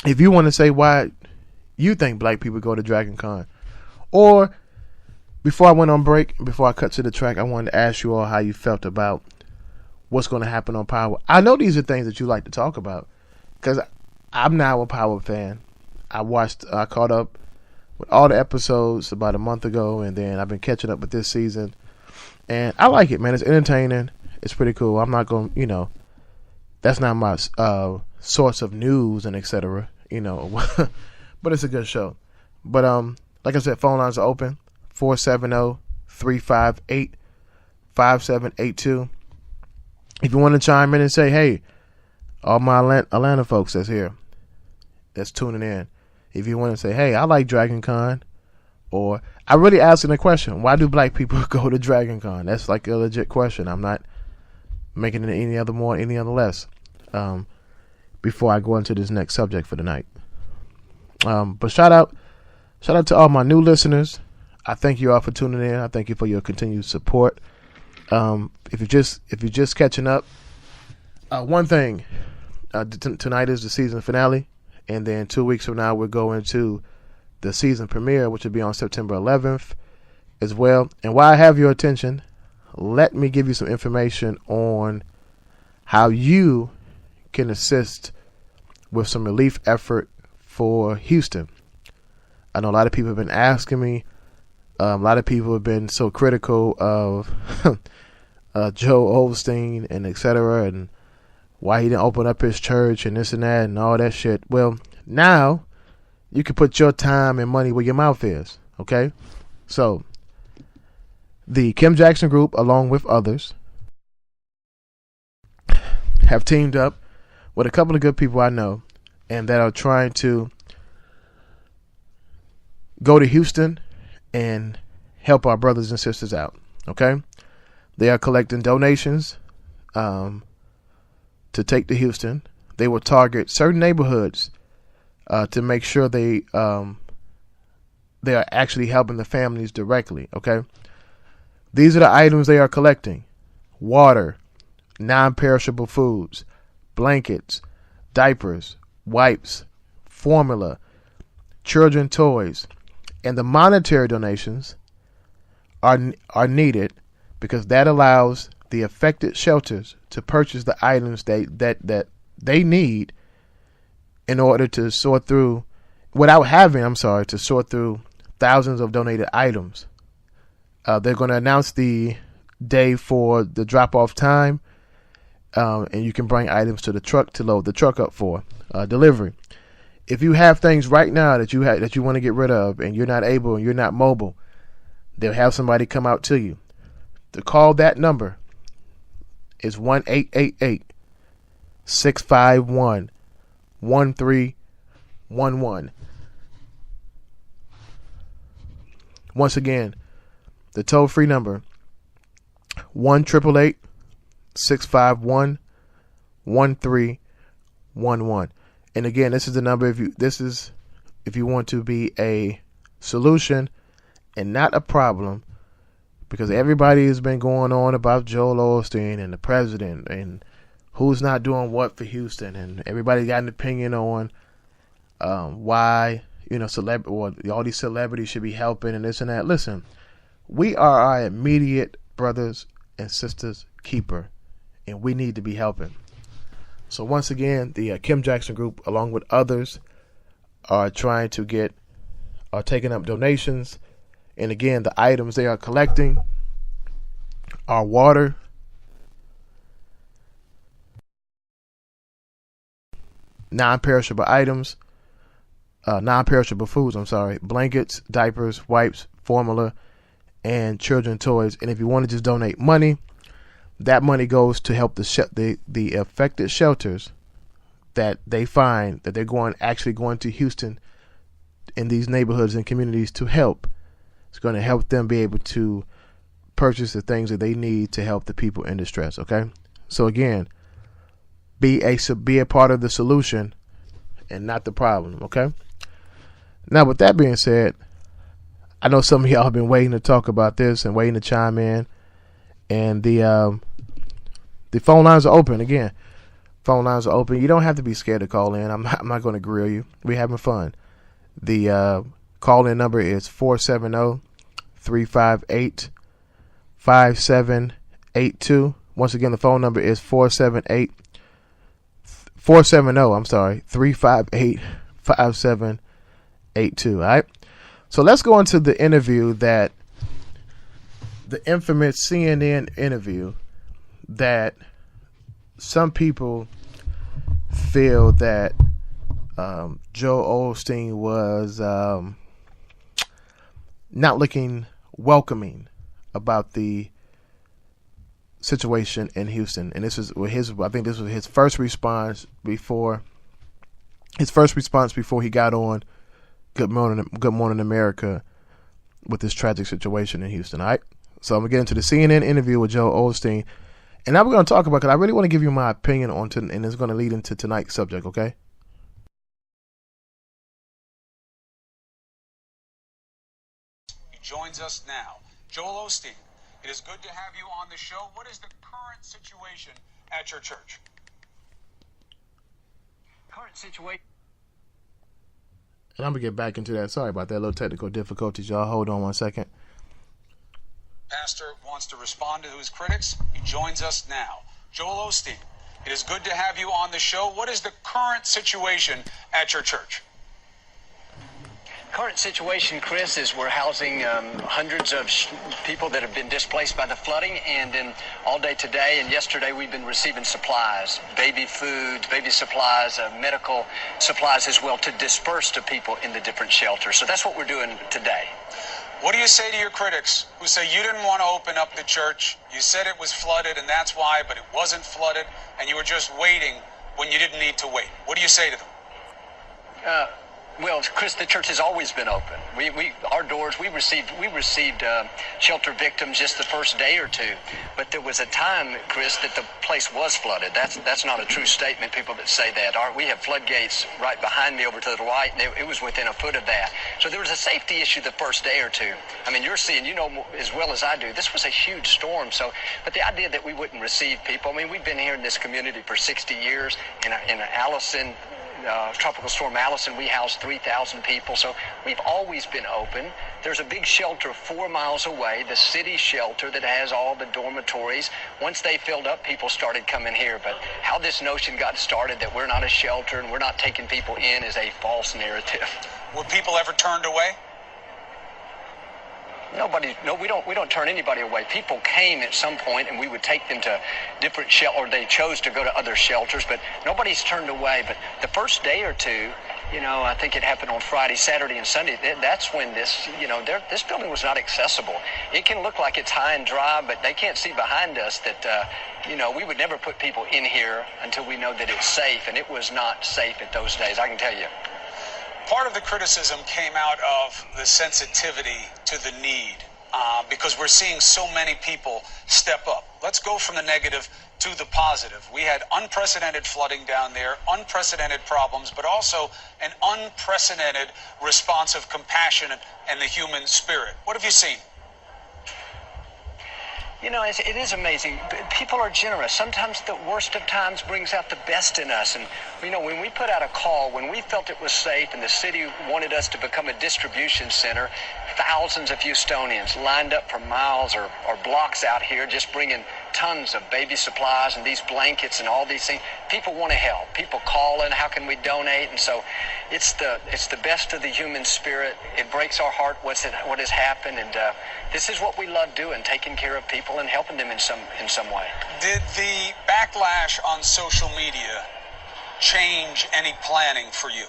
if you want to say why you think black people go to Dragon Con, or before I went on break, before I cut to the track, I wanted to ask you all how you felt about what's going to happen on Power. I know these are things that you like to talk about because I'm now a Power fan. I caught up with all the episodes about a month ago, and then I've been catching up with this season. And I like it, man. It's entertaining. It's pretty cool. I'm not going, that's not my source of news and etc. But it's a good show. But like I said, phone lines are open. 470-358-5782. If you want to chime in and say, hey, all my Atlanta folks that's here, that's tuning in. If you want to say, hey, I like Dragon Con, or I really asking a question, why do black people go to Dragon Con? That's like a legit question. I'm not making it any other more, any other less. Before I go into this next subject for the night. But shout out to all my new listeners. I thank you all for tuning in. I thank you for your continued support. If you're just catching up, one thing, tonight is the season finale, and then 2 weeks from now we're going to the season premiere, which will be on September 11th as well. And while I have your attention, let me give you some information on how you can assist with some relief effort for Houston. I know a lot of people have been asking me. A lot of people have been so critical of Joel Osteen and etc. and why he didn't open up his church and this and that and all that shit. Well, now you can put your time and money where your mouth is. Okay? So, the Kim Jackson Group, along with others, have teamed up with a couple of good people I know and that are trying to go to Houston and help our brothers and sisters out. Okay? They are collecting donations to take to Houston. They will target certain neighborhoods to make sure they are actually helping the families directly. Okay? These are the items they are collecting: water, non-perishable foods, blankets, diapers, wipes, formula, children toys, and the monetary donations are needed because that allows the affected shelters to purchase the items that they need in order to sort through thousands of donated items. They're going to announce the day for the drop-off time, and you can bring items to the truck to load the truck up for delivery. If you have things right now that you want to get rid of and you're not able and you're not mobile, they'll have somebody come out to you. To call that number is 1-888-651-1311. Once again, the toll-free number, 1-888-651-1311. And again, this is the number if you want to be a solution and not a problem, because everybody has been going on about Joel Osteen and the president and who's not doing what for Houston, and everybody got an opinion on why all these celebrities should be helping and this and that. Listen, we are our immediate brothers and sisters keeper, and we need to be helping. So once again, the Kim Jackson Group, along with others, are taking up donations. And again, the items they are collecting are water, non-perishable foods, blankets, diapers, wipes, formula, and children toys. And if you want to just donate money, that money goes to help the affected shelters that they find that they're actually going to Houston in these neighborhoods and communities to help. It's going to help them be able to purchase the things that they need to help the people in distress. Okay, so again, be a part of the solution and not the problem. Okay. Now, with that being said, I know some of y'all have been waiting to talk about this and waiting to chime in, and the phone lines are open again. Phone lines are open. You don't have to be scared to call in. I'm not going to grill you. We're having fun. The call-in number is 470-358-5782. Once again, the phone number is 470-358-5782. All right. So let's go into the interview the infamous CNN interview that some people feel that Joel Osteen was not looking welcoming about the situation in Houston, and this is I think this was his first response before he got on Good Morning America with this tragic situation in Houston. All right, so I'm gonna get into the CNN interview with Joel Osteen, and now we're gonna talk about, because I really want to give you my opinion on and it's gonna lead into tonight's subject. Okay. He joins us now, Joel Osteen. It is good to have you on the show. What is the current situation at your church? Current situation. And I'm going to get back into that. Sorry about that. Little technical difficulties, y'all. Hold on one second. Pastor wants to respond to his critics. He joins us now. Joel Osteen, it is good to have you on the show. What is the current situation at your church? Current situation, Chris, is we're housing hundreds of people that have been displaced by the flooding, and all day today and yesterday we've been receiving supplies, baby food, baby supplies, medical supplies as well, to disperse to people in the different shelters. So that's what we're doing today. What do you say to your critics who say you didn't want to open up the church, you said it was flooded and that's why, but it wasn't flooded, and you were just waiting when you didn't need to wait? What do you say to them? Well, Chris, the church has always been open. Our doors, we received shelter victims just the first day or two. But there was a time, Chris, that the place was flooded. That's not a true statement, people that say that. We have floodgates right behind me over to the right, and it was within a foot of that. So there was a safety issue the first day or two. I mean, you're seeing, you know as well as I do, this was a huge storm. So, but the idea that we wouldn't receive people, I mean, we've been here in this community for 60 years. In Allison, Tropical Storm Allison, we housed 3,000 people, so we've always been open. There's a big shelter 4 miles away, the city shelter that has all the dormitories. Once they filled up, people started coming here, but how this notion got started that we're not a shelter and we're not taking people in is a false narrative. Were people ever turned away? No, we don't turn anybody away. People came at some point, and we would take them to different shelters, or they chose to go to other shelters, but nobody's turned away. But the first day or two, I think it happened on Friday, Saturday, and Sunday. That's when this building was not accessible. It can look like it's high and dry, but they can't see behind us that, we would never put people in here until we know that it's safe, and it was not safe at those days, I can tell you. Part of the criticism came out of the sensitivity to the need, because we're seeing so many people step up. Let's go from the negative to the positive. We had unprecedented flooding down there, unprecedented problems, but also an unprecedented response of compassion and the human spirit. What have you seen? It is amazing. People are generous. Sometimes the worst of times brings out the best in us. And, when we put out a call, when we felt it was safe and the city wanted us to become a distribution center, thousands of Houstonians lined up for miles or blocks out here just bringing tons of baby supplies and these blankets and all these things. People want to help. People call in, how can we donate? And so it's the best of the human spirit. It breaks our heart what has happened, and this is what we love doing, taking care of people and helping them in some way. Did the backlash on social media change any planning for you?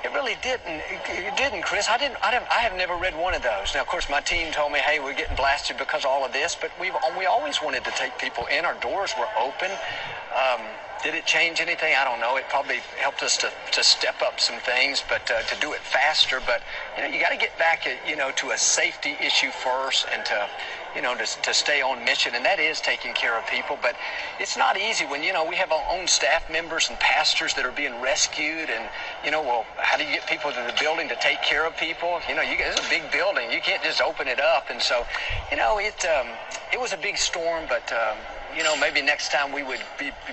It really didn't. It didn't, Chris. I have never read one of those. Now, of course, my team told me, hey, we're getting blasted because of all of this, but we always wanted to take people in. Our doors were open. Did it change anything? I don't know. It probably helped us to step up some things, but to do it faster. But you got to get back, to a safety issue first, and to stay on mission, and that is taking care of people. But it's not easy when we have our own staff members and pastors that are being rescued, and well, how do you get people to the building to take care of people? It's a big building. You can't just open it up, and so it was a big storm, but maybe next time we would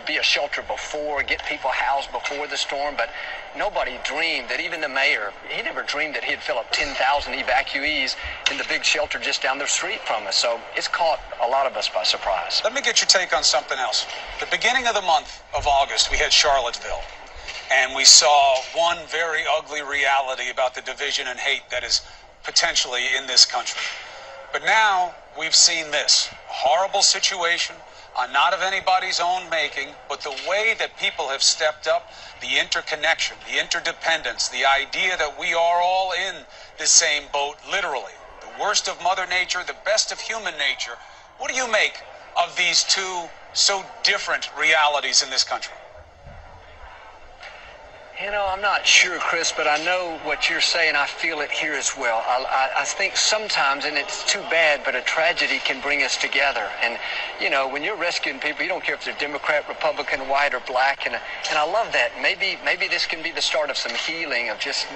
be a shelter before, get people housed before the storm, but nobody dreamed that, even the mayor, he never dreamed that he'd fill up 10,000 evacuees in the big shelter just down the street from us. So it's caught a lot of us by surprise. Let me get your take on something else. The beginning of the month of August, we had Charlottesville, and we saw one very ugly reality about the division and hate that is potentially in this country. But now we've seen this horrible situation, not of anybody's own making, but the way that people have stepped up, the interconnection, the interdependence, the idea that we are all in the same boat, literally. The worst of Mother Nature, the best of human nature. What do you make of these two so different realities in this country? I'm not sure, Chris, but I know what you're saying. I feel it here as well. I think sometimes, and it's too bad, but a tragedy can bring us together. And, when you're rescuing people, you don't care if they're Democrat, Republican, white, or black. And I love that. Maybe this can be the start of some healing of just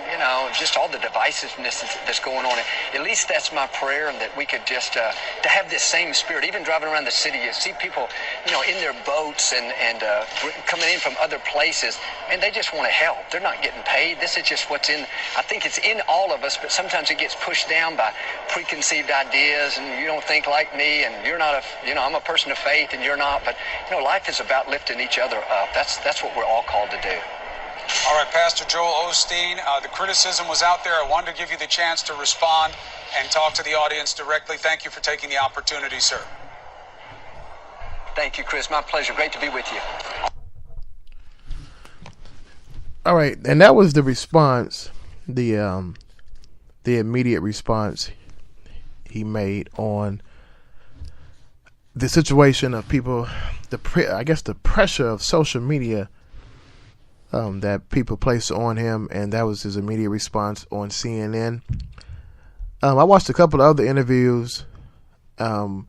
all the divisiveness that's going on. At least that's my prayer, that we could just to have this same spirit. Even driving around the city, you see people, in their boats and coming in from other places, and they just want to help. They're not getting paid. This is just what's in. I think it's in all of us, but sometimes it gets pushed down by preconceived ideas, and you don't think like me, and you're not I'm a person of faith, and you're not. But life is about lifting each other up. That's what we're all called to do. All right, Pastor Joel Osteen, the criticism was out there. I wanted to give you the chance to respond and talk to the audience directly. Thank you for taking the opportunity, sir. Thank you, Chris. My pleasure. Great to be with you. All right, and that was the response, the immediate response he made on the situation of people, the pressure of social media that people place on him, and that was his immediate response on CNN. I watched a couple of other interviews. Some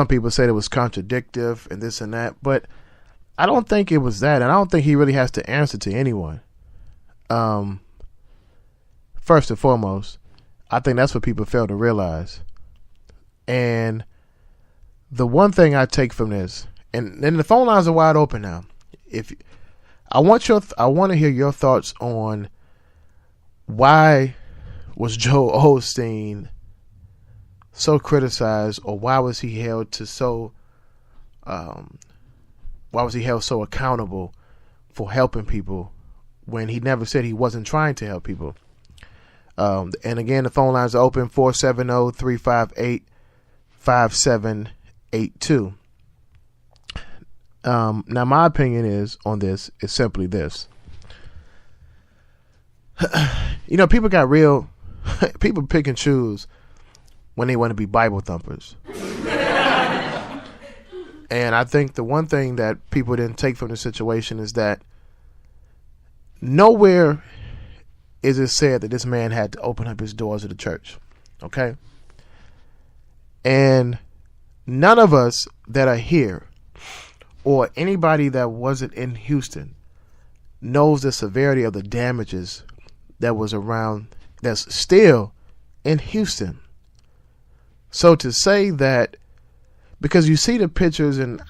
people said it was contradictory and this and that, but I don't think it was that, and I don't think he really has to answer to anyone. First and foremost, I think that's what people fail to realize. And the one thing I take from this, and the phone lines are wide open now. I want to hear your thoughts on why was Joel Osteen so criticized, or why was he held so accountable for helping people when he never said he wasn't trying to help people? And again, the phone lines are open, 470-358-5782. Now, my opinion is simply this. People pick and choose when they want to be Bible thumpers. And I think the one thing that people didn't take from the situation is that nowhere is it said that this man had to open up his doors of the church. Okay? And none of us that are here, or anybody that wasn't in Houston, knows the severity of the damages that was around, that's still in Houston. So to say that, because you see the pictures, and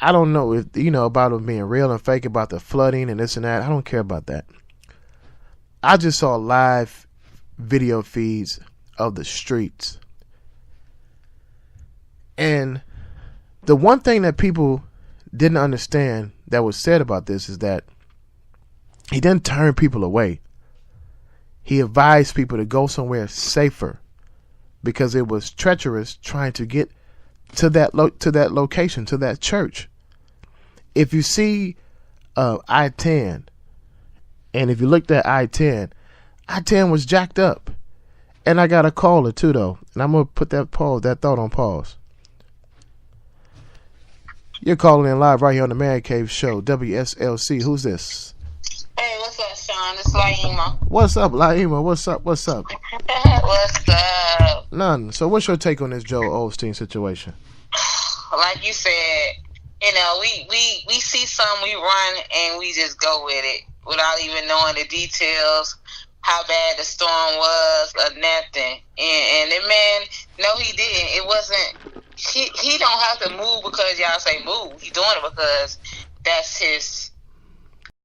I don't know if about them being real and fake, about the flooding and this and that. I don't care about that. I just saw live video feeds of the streets. And the one thing that people didn't understand that was said about this is that he didn't turn people away. He advised people to go somewhere safer because it was treacherous trying to get to that location, to that church. If you see I-10, and if you looked at I-10 was jacked up. And I got a caller too, though, and I'm gonna put that thought on pause. You're calling in live right here on the Man Cave Show, WSLC. Who's this? Hey, what's up, Sean? This is Laima. What's up, Laima? What's up? What's up? None. So what's your take on this Joel Osteen situation? Like you said, we see something, we run, and we just go with it without even knowing the details, how bad the storm was, or nothing. And the man, no, he didn't. It wasn't he don't have to move because y'all say move. He's doing it because that's his